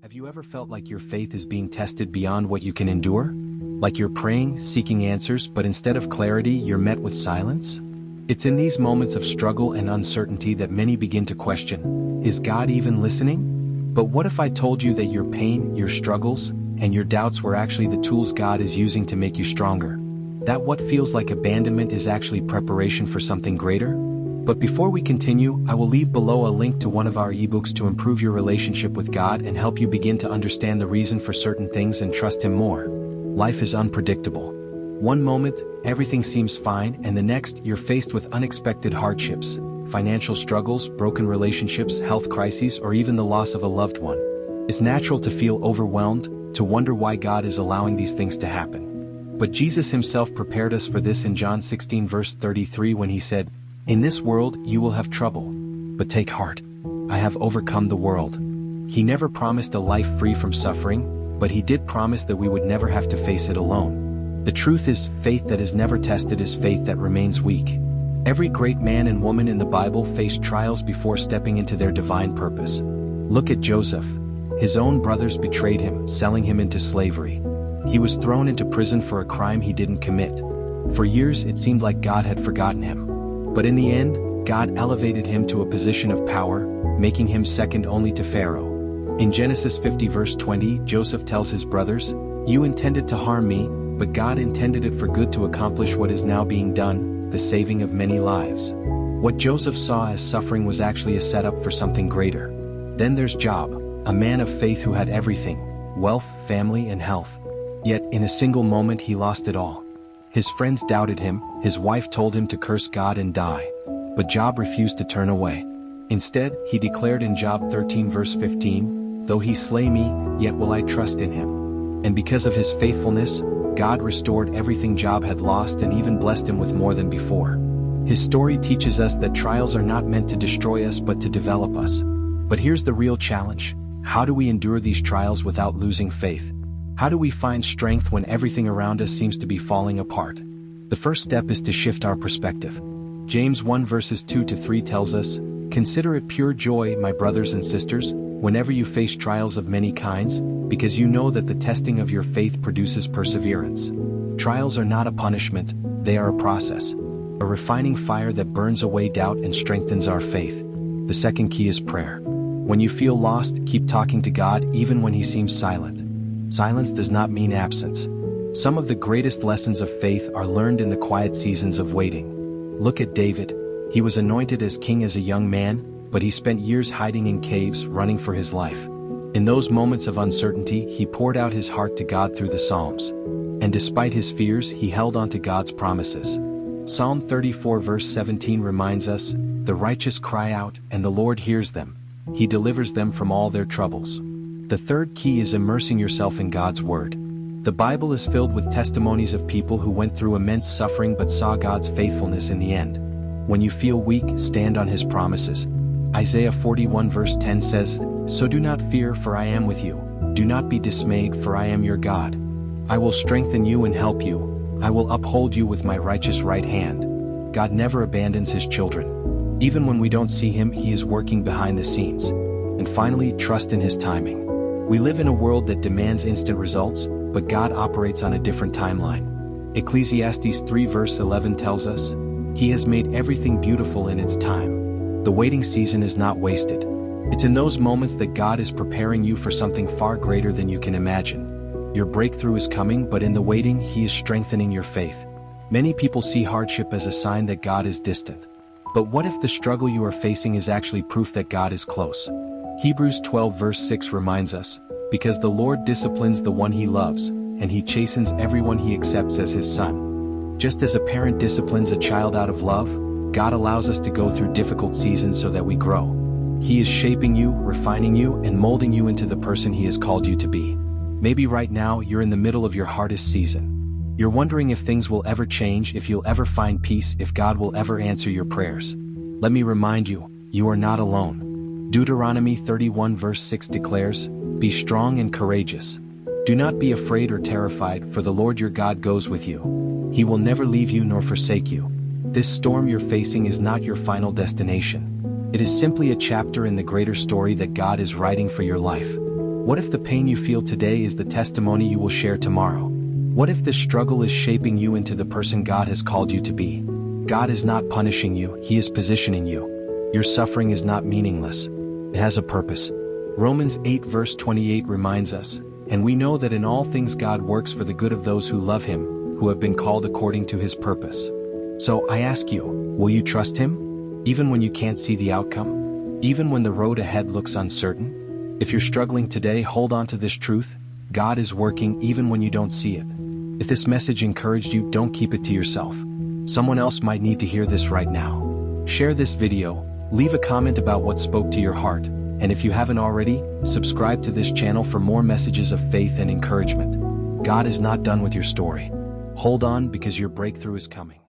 Have you ever felt like your faith is being tested beyond what you can endure? Like you're praying, seeking answers, but instead of clarity, you're met with silence? It's in these moments of struggle and uncertainty that many begin to question, is God even listening? But what if I told you that your pain, your struggles, and your doubts were actually the tools God is using to make you stronger? That what feels like abandonment is actually preparation for something greater? But before we continue, I will leave below a link to one of our ebooks to improve your relationship with God and help you begin to understand the reason for certain things and trust Him more. Life is unpredictable. One moment, everything seems fine, and the next, you're faced with unexpected hardships, financial struggles, broken relationships, health crises, or even the loss of a loved one. It's natural to feel overwhelmed, to wonder why God is allowing these things to happen. But Jesus Himself prepared us for this in John 16 verse 33 when He said, "In this world you will have trouble. But take heart. I have overcome the world." He never promised a life free from suffering, but He did promise that we would never have to face it alone. The truth is, faith that is never tested is faith that remains weak. Every great man and woman in the Bible faced trials before stepping into their divine purpose. Look at Joseph. His own brothers betrayed him, selling him into slavery. He was thrown into prison for a crime he didn't commit. For years it seemed like God had forgotten him. But in the end, God elevated him to a position of power, making him second only to Pharaoh. In Genesis 50 verse 20, Joseph tells his brothers, "You intended to harm me, but God intended it for good to accomplish what is now being done, the saving of many lives." What Joseph saw as suffering was actually a setup for something greater. Then there's Job, a man of faith who had everything, wealth, family, and health. Yet, in a single moment he lost it all. His friends doubted him, his wife told him to curse God and die. But Job refused to turn away. Instead, he declared in Job 13 verse 15, "Though he slay me, yet will I trust in him." And because of his faithfulness, God restored everything Job had lost and even blessed him with more than before. His story teaches us that trials are not meant to destroy us but to develop us. But here's the real challenge. How do we endure these trials without losing faith? How do we find strength when everything around us seems to be falling apart? The first step is to shift our perspective. James 1 verses 2 to 3 tells us, "Consider it pure joy, my brothers and sisters, whenever you face trials of many kinds, because you know that the testing of your faith produces perseverance." Trials are not a punishment, they are a process. A refining fire that burns away doubt and strengthens our faith. The second key is prayer. When you feel lost, keep talking to God even when He seems silent. Silence does not mean absence. Some of the greatest lessons of faith are learned in the quiet seasons of waiting. Look at David. He was anointed as king as a young man, but he spent years hiding in caves, running for his life. In those moments of uncertainty, he poured out his heart to God through the Psalms. And despite his fears, he held on to God's promises. Psalm 34 verse 17 reminds us, "The righteous cry out, and the Lord hears them. He delivers them from all their troubles." The third key is immersing yourself in God's Word. The Bible is filled with testimonies of people who went through immense suffering but saw God's faithfulness in the end. When you feel weak, stand on His promises. Isaiah 41 verse 10 says, "So do not fear, for I am with you. Do not be dismayed, for I am your God. I will strengthen you and help you. I will uphold you with my righteous right hand." God never abandons His children. Even when we don't see Him, He is working behind the scenes. And finally, trust in His timing. We live in a world that demands instant results, but God operates on a different timeline. Ecclesiastes 3 verse 11 tells us, "He has made everything beautiful in its time." The waiting season is not wasted. It's in those moments that God is preparing you for something far greater than you can imagine. Your breakthrough is coming, but in the waiting, He is strengthening your faith. Many people see hardship as a sign that God is distant. But what if the struggle you are facing is actually proof that God is close? Hebrews 12 verse 6 reminds us, "Because the Lord disciplines the one He loves, and He chastens everyone He accepts as His son." Just as a parent disciplines a child out of love, God allows us to go through difficult seasons so that we grow. He is shaping you, refining you, and molding you into the person He has called you to be. Maybe right now you're in the middle of your hardest season. You're wondering if things will ever change, if you'll ever find peace, if God will ever answer your prayers. Let me remind you, you are not alone. Deuteronomy 31 verse 6 declares, "Be strong and courageous. Do not be afraid or terrified, for the Lord your God goes with you. He will never leave you nor forsake you." This storm you're facing is not your final destination. It is simply a chapter in the greater story that God is writing for your life. What if the pain you feel today is the testimony you will share tomorrow? What if this struggle is shaping you into the person God has called you to be? God is not punishing you, He is positioning you. Your suffering is not meaningless. It has a purpose. Romans 8 verse 28 reminds us, "And we know that in all things God works for the good of those who love Him, who have been called according to His purpose." So I ask you, will you trust Him? Even when you can't see the outcome? Even when the road ahead looks uncertain? If you're struggling today, hold on to this truth. God is working even when you don't see it. If this message encouraged you, don't keep it to yourself. Someone else might need to hear this right now. Share this video, leave a comment about what spoke to your heart, and if you haven't already, subscribe to this channel for more messages of faith and encouragement. God is not done with your story. Hold on, because your breakthrough is coming.